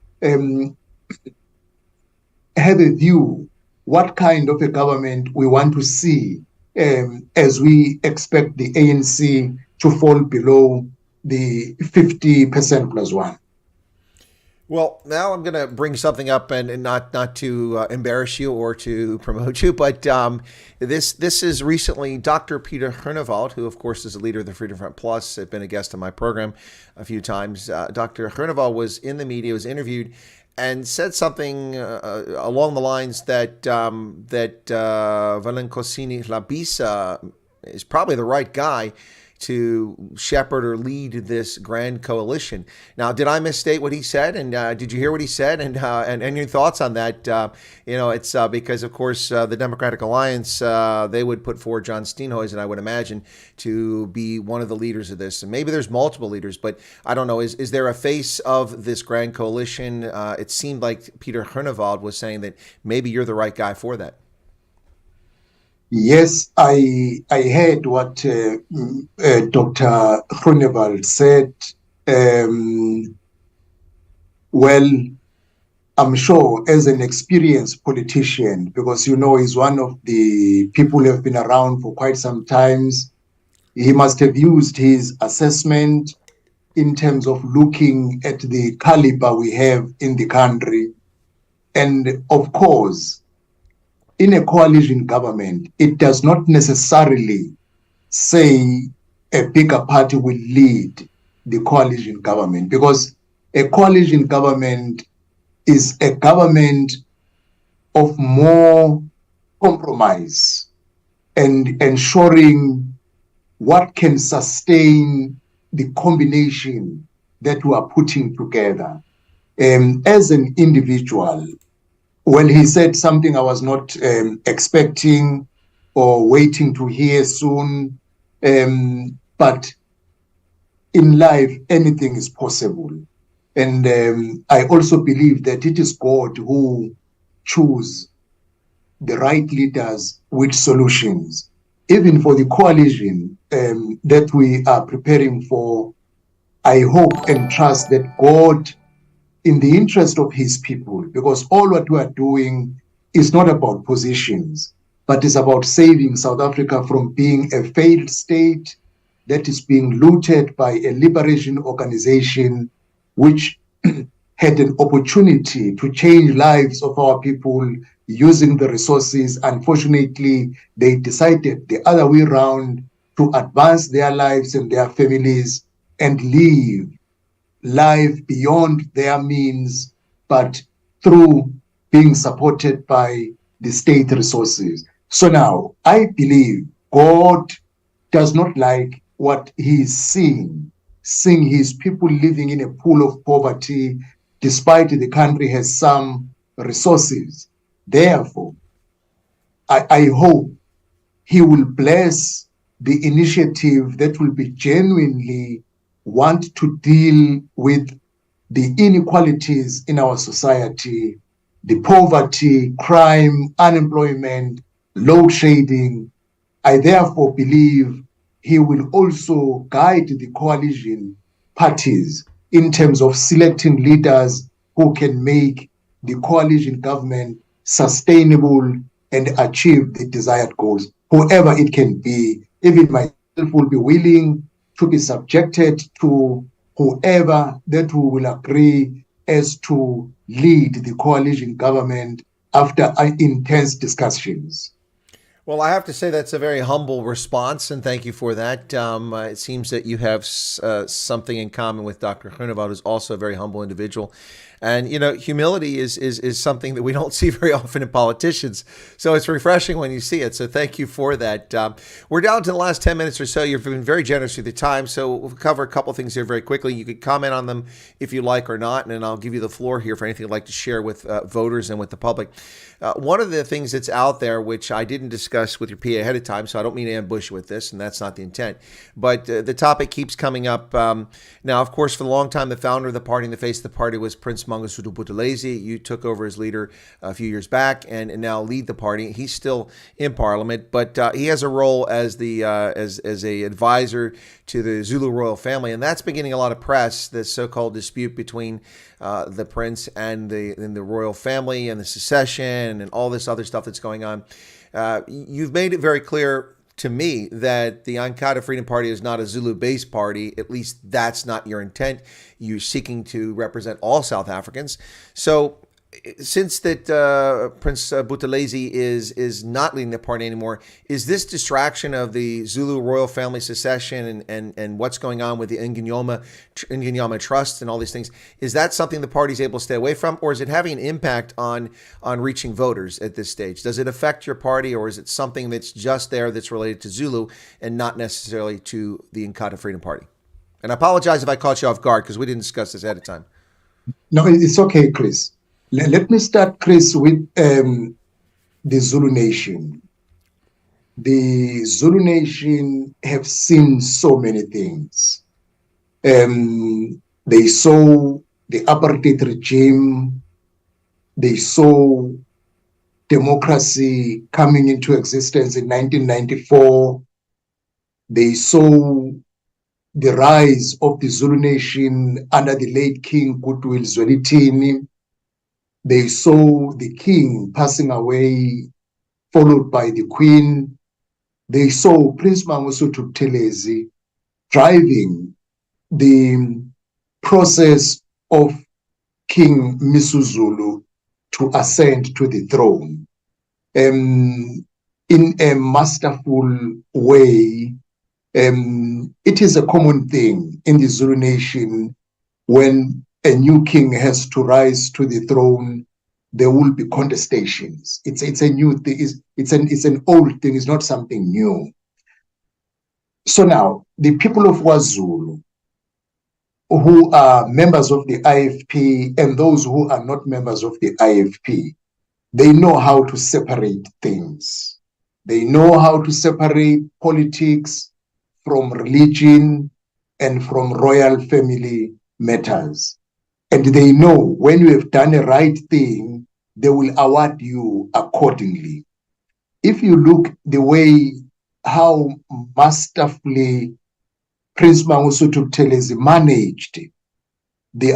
have a view what kind of a government we want to see as we expect the ANC to fall below the 50% plus one. Well, now I'm going to bring something up, and not to embarrass you or to promote you, but this is recently Dr. Paed Degree, who of course is the leader of the Freedom Front Plus, has been a guest on my program a few times. Dr. Degree was in the media, was interviewed, and said something along the lines that Velenkosini Hlabisa is probably the right guy to shepherd or lead this grand coalition. Now, did I misstate what he said? And did you hear what he said? And your thoughts on that? It's because, of course, the Democratic Alliance, they would put forward John Steenhuisen, I would imagine, to be one of the leaders of this. And maybe there's multiple leaders, but I don't know. Is there a face of this grand coalition? It seemed like Paed Degree was saying that maybe you're the right guy for that. Yes, I heard what Dr. Groenewald said. Well, I'm sure as an experienced politician, because he's one of the people who have been around for quite some time, he must have used his assessment in terms of looking at the caliber we have in the country. And of course, in a coalition government, it does not necessarily say a bigger party will lead the coalition government, because a coalition government is a government of more compromise and ensuring what can sustain the combination that we are putting together. As an individual, well, he said something I was not expecting or waiting to hear soon. But in life, anything is possible. And I also believe that it is God who chooses the right leaders with solutions. Even for the coalition that we are preparing for, I hope and trust that God, in the interest of his people, because all what we are doing is not about positions, but it's about saving South Africa from being a failed state that is being looted by a liberation organization which had an opportunity to change lives of our people using the resources. Unfortunately, they decided the other way around to advance their lives and their families and live life beyond their means, but through being supported by the state resources. So now, I believe God does not like what he is seeing his people living in a pool of poverty, despite the country has some resources. Therefore, I hope he will bless the initiative that will be genuinely want to deal with the inequalities in our society, the poverty, crime, unemployment, load shedding. I therefore believe he will also guide the coalition parties in terms of selecting leaders who can make the coalition government sustainable and achieve the desired goals, whoever it can be. Even myself will be willing to be subjected to whoever that we will agree as to lead the coalition government after intense discussions. Well, I have to say that's a very humble response, and thank you for that. It seems that you have something in common with Dr. Groenewald, who's also a very humble individual. And humility is something that we don't see very often in politicians. So it's refreshing when you see it. So thank you for that. We're down to the last 10 minutes or so. You've been very generous with your time. So we'll cover a couple things here very quickly. You could comment on them if you like or not, and then I'll give you the floor here for anything you'd like to share with voters and with the public. One of the things that's out there, which I didn't discuss with your PA ahead of time, so I don't mean to ambush with this, and that's not the intent, but the topic keeps coming up. Now, of course, for a long time, the founder of the party and the face of the party was Prince Mangosuthu Buthelezi. You took over as leader a few years back and now lead the party. He's still in parliament, but he has a role as the as a advisor to the Zulu royal family, and that's been getting a lot of press, this so-called dispute between the prince and the royal family and the succession and all this other stuff that's going on. You've made it very clear to me that the Inkatha Freedom Party is not a Zulu-based party. At least that's not your intent. You're seeking to represent all South Africans. So since that Prince Buthelezi is not leading the party anymore, is this distraction of the Zulu royal family succession and what's going on with the Inganyama Trust and all these things, is that something the party's able to stay away from, or is it having an impact on reaching voters at this stage? Does it affect your party, or is it something that's just there that's related to Zulu and not necessarily to the Inkatha Freedom Party? And I apologize if I caught you off guard because we didn't discuss this ahead of time. No, it's okay, Chris. Let me start, Chris, with the Zulu Nation. The Zulu Nation have seen so many things. They saw the apartheid regime. They saw democracy coming into existence in 1994. They saw the rise of the Zulu Nation under the late King Goodwill Zwelithini. They saw the king passing away, followed by the queen. They saw Prince Mangosuthu Buthelezi driving the process of King Misuzulu to ascend to the throne in a masterful way. It is a common thing in the Zulu Nation when a new king has to rise to the throne, there will be contestations. It's a new thing. It's an old thing. It's not something new. So now, the people of KwaZulu, who are members of the IFP and those who are not members of the IFP, they know how to separate things. They know how to separate politics from religion and from royal family matters. And they know when you have done a right thing, they will award you accordingly. If you look the way how masterfully Prince Mangosuthu Buthelezi managed the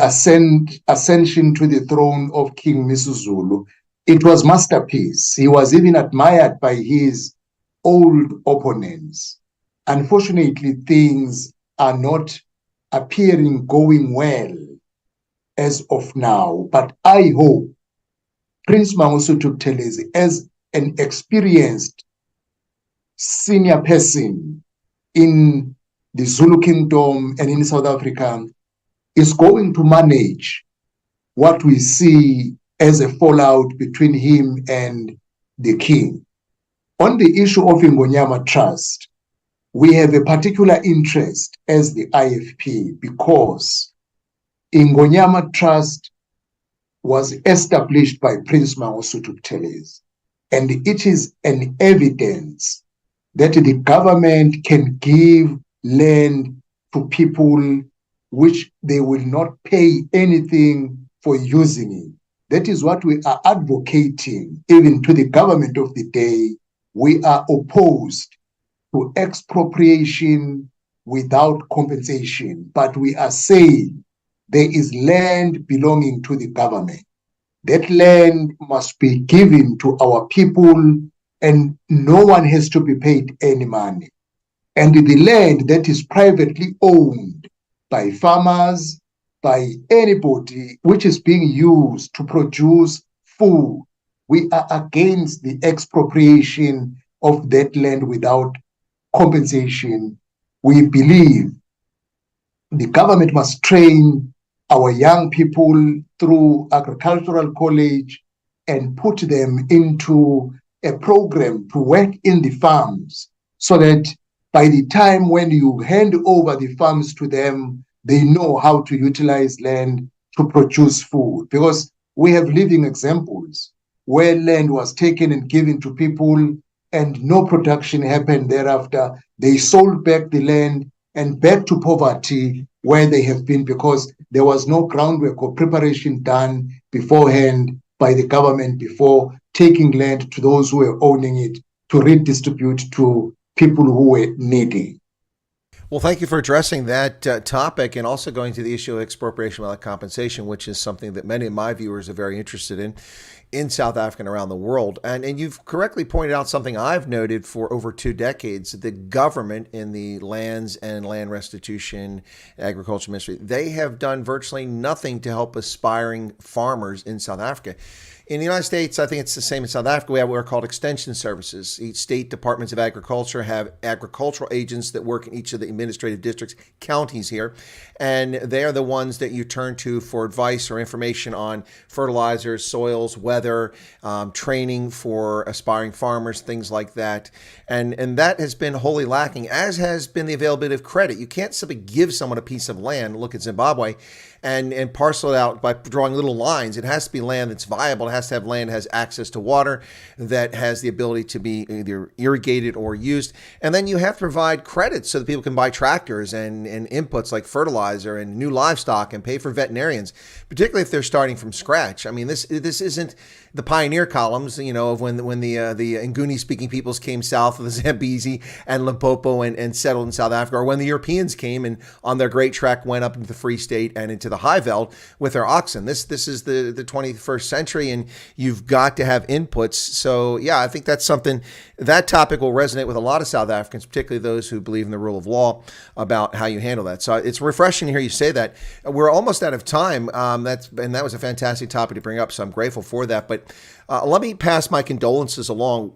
ascension to the throne of King Misuzulu, it was masterpiece. He was even admired by his old opponents. Unfortunately, things are not appearing going well as of now, but I hope Prince Mangosuthu Buthelezi, as an experienced senior person in the Zulu Kingdom and in South Africa, is going to manage what we see as a fallout between him and the king. On the issue of Ingonyama Trust, we have a particular interest as the IFP because Ingonyama Trust was established by Prince Mangosuthu Buthelezi, and it is an evidence that the government can give land to people which they will not pay anything for using it. That is what we are advocating, even to the government of the day. We are opposed to expropriation without compensation, but we are saying there is land belonging to the government. That land must be given to our people, and no one has to be paid any money. And the land that is privately owned by farmers, by anybody, which is being used to produce food, we are against the expropriation of that land without compensation. We believe the government must train our young people through agricultural college and put them into a program to work in the farms so that by the time when you hand over the farms to them, they know how to utilize land to produce food. Because we have living examples where land was taken and given to people and no production happened thereafter. They sold back the land and back to poverty where they have been because there was no groundwork or preparation done beforehand by the government before taking land to those who were owning it to redistribute to people who were needy. Well, thank you for addressing that topic and also going to the issue of expropriation without compensation, which is something that many of my viewers are very interested in South Africa and around the world. And you've correctly pointed out something I've noted for over 2 decades. The government in the lands and land restitution agriculture ministry, they have done virtually nothing to help aspiring farmers in South Africa. In the United States, I think it's the same in South Africa. We have what are called extension services. Each state departments of agriculture have agricultural agents that work in each of the administrative districts, counties here, and they are the ones that you turn to for advice or information on fertilizers, soils, weather, training for aspiring farmers, things like that. And that has been wholly lacking, as has been the availability of credit. You can't simply give someone a piece of land, look at Zimbabwe, and parcel it out by drawing little lines. It has to be land that's viable. It has to have land that has access to water, that has the ability to be either irrigated or used. And then you have to provide credit so that people can buy tractors and inputs like fertilizer and new livestock and pay for veterinarians, particularly if they're starting from scratch. I mean, this isn't the pioneer columns, of when the Nguni-speaking peoples came south of the Zambezi and Limpopo and settled in South Africa, or when the Europeans came and on their great trek went up into the Free State and into the Highveld with their oxen. This is the 21st century, and you've got to have inputs. So yeah, I think that's something, that topic will resonate with a lot of South Africans, particularly those who believe in the rule of law, about how you handle that. So it's refreshing to hear you say that. We're almost out of time. That was a fantastic topic to bring up, so I'm grateful for that. But let me pass my condolences along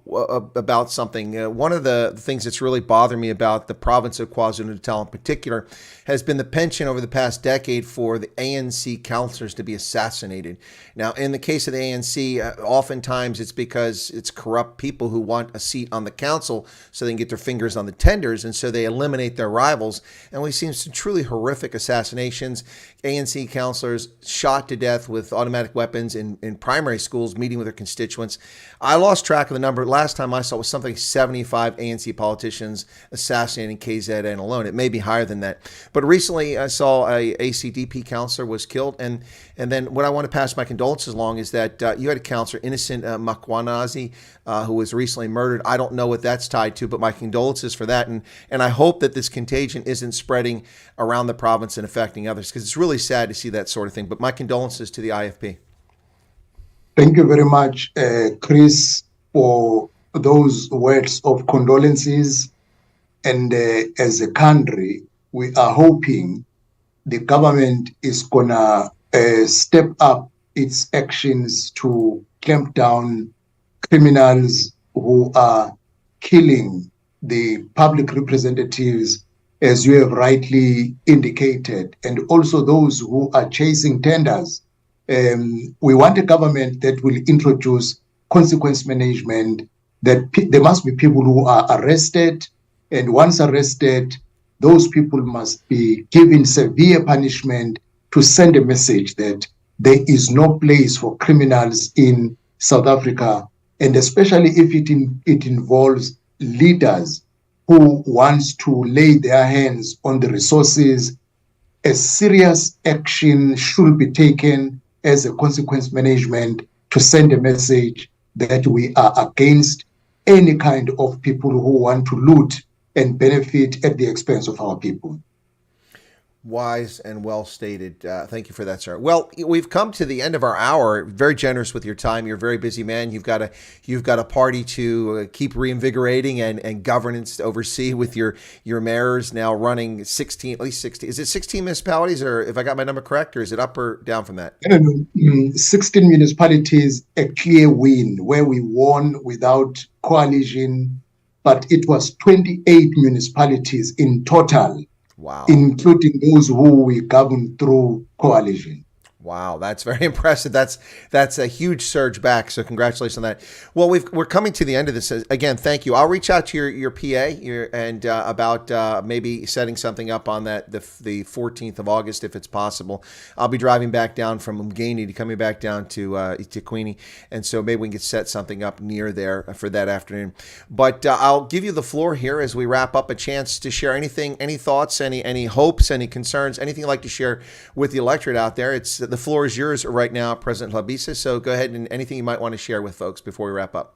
about something. One of the things that's really bothered me about the province of KwaZulu-Natal in particular has been the penchant over the past decade for the ANC councillors to be assassinated. Now, in the case of the ANC, oftentimes it's because it's corrupt people who want a seat on the council so they can get their fingers on the tenders, and so they eliminate their rivals. And we've seen some truly horrific assassinations. ANC councillors shot to death with automatic weapons in primary schools, meeting with their constituents. I lost track of the number. Last time I saw it was something 75 ANC politicians assassinating KZN alone. It may be higher than that. But recently I saw a ACDP councillor was killed. And then what I want to pass my condolences along is that you had a councillor, Innocent Makwanazi, who was recently murdered. I don't know what that's tied to, but my condolences for that. And I hope that this contagion isn't spreading around the province and affecting others, because it's really sad to see that sort of thing. But my condolences to the IFP. Thank you very much, Chris, for those words of condolences. And as a country, we are hoping the government is going to step up its actions to clamp down criminals who are killing the public representatives, as you have rightly indicated, and also those who are chasing tenders. We want a government that will introduce consequence management, that there must be people who are arrested, and once arrested, those people must be given severe punishment to send a message that there is no place for criminals in South Africa, and especially if it involves leaders who wants to lay their hands on the resources. A serious action should be taken as a consequence management to send a message that we are against any kind of people who want to loot and benefit at the expense of our people. Wise and well stated. Thank you for that, sir. Well, we've come to the end of our hour. Very generous with your time. You're a very busy man. You've got a party to keep reinvigorating and governance to oversee with your mayors now running 16, at least 16. Is it 16 municipalities, or if I got my number correct, or is it up or down from that? 16 municipalities, a clear win where we won without coalition, but it was 28 municipalities in total Wow. including those who we govern through coalition. Wow, that's very impressive. That's a huge surge back. So congratulations on that. Well, we're coming to the end of this. Again, thank you. I'll reach out to your PA and about maybe setting something up on that the 14th of August if it's possible. I'll be driving back down from Umgeni to coming back down to Itiquini, and so maybe we can set something up near there for that afternoon. But I'll give you the floor here as we wrap up. A chance to share anything, any thoughts, any hopes, any concerns, anything you'd like to share with the electorate out there. It's the floor is yours right now, President Hlabisa. So go ahead and anything you might want to share with folks before we wrap up.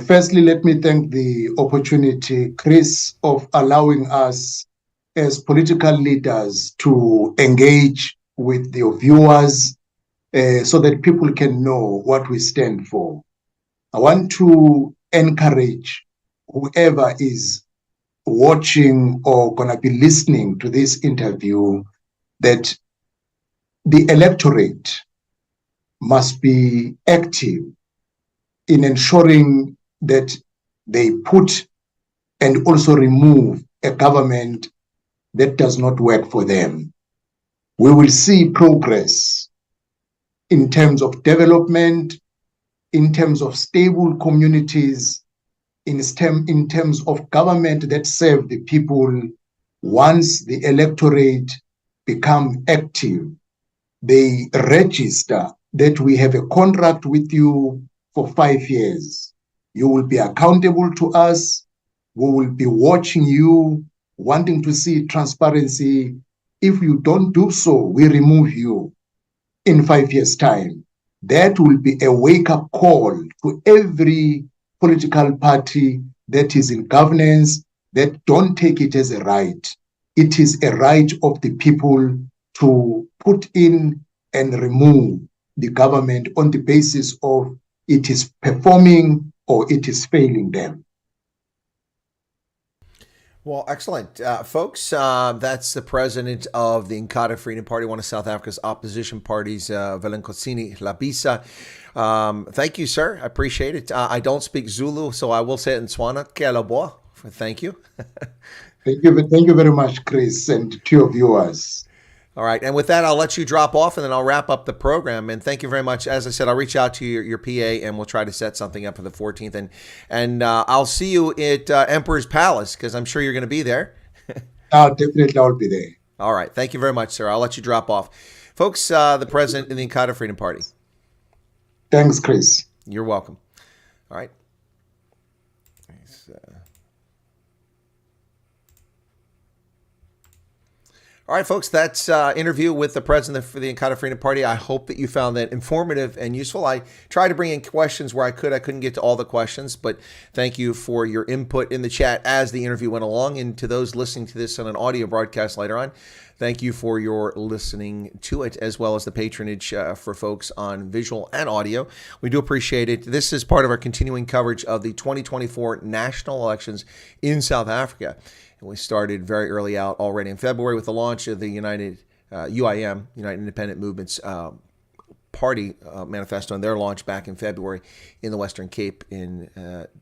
Firstly, let me thank the opportunity, Chris, of allowing us as political leaders to engage with your viewers so that people can know what we stand for. I want to encourage whoever is watching or going to be listening to this interview that the electorate must be active in ensuring that they put and also remove a government that does not work for them. We will see progress in terms of development, in terms of stable communities, in terms of government that serve the people. Once the electorate become active, they register that we have a contract with you for 5 years. You will be accountable to us. We will be watching you, wanting to see transparency. If you don't do so, we remove you in 5 years' time. That will be a wake-up call to every political party that is in governance, that don't take it as a right. It is a right of the people to put in and remove the government on the basis of it is performing or it is failing them. Well, excellent. Folks, that's the president of the Inkatha Freedom Party, one of South Africa's opposition parties, Velenkosini Hlabisa. Thank you, sir. I appreciate it. I don't speak Zulu, so I will say it in Tswana. Ke aloha. Thank you. Thank you very much, Chris, and to your viewers. All right. And with that, I'll let you drop off and then I'll wrap up the program. And thank you very much. As I said, I'll reach out to your PA and we'll try to set something up for the 14th. And I'll see you at Emperor's Palace because I'm sure you're going to be there. Definitely I'll be there. All right. Thank you very much, sir. I'll let you drop off. Folks, the president of the Inkatha Freedom Party. Thanks, Chris. You're welcome. All right. All right, folks, that's interview with the president for the Inkatha Freedom Party. I hope that you found that informative and useful. I tried to bring in questions where I could. I couldn't get to all the questions, but thank you for your input in the chat as the interview went along. And to those listening to this on an audio broadcast later on, thank you for your listening to it, as well as the patronage for folks on visual and audio. We do appreciate it. This is part of our continuing coverage of the 2024 national elections in South Africa. And we started very early out already in February with the launch of the United Independent Movements Party manifesto and their launch back in February in the Western Cape in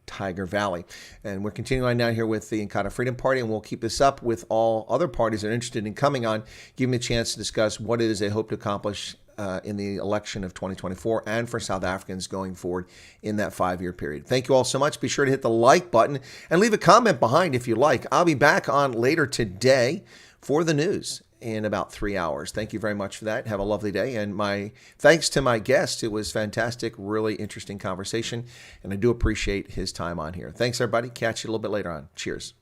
Tiger Valley. And we're continuing on down here with the Inkatha Freedom Party, and we'll keep this up with all other parties that are interested in coming on, giving me a chance to discuss what it is they hope to accomplish in the election of 2024 and for South Africans going forward in that 5-year period. Thank you all so much. Be sure to hit the like button and leave a comment behind if you like. I'll be back on later today for the news in about 3 hours. Thank you very much for that. Have a lovely day. And my thanks to my guest. It was fantastic, really interesting conversation. And I do appreciate his time on here. Thanks, everybody. Catch you a little bit later on. Cheers.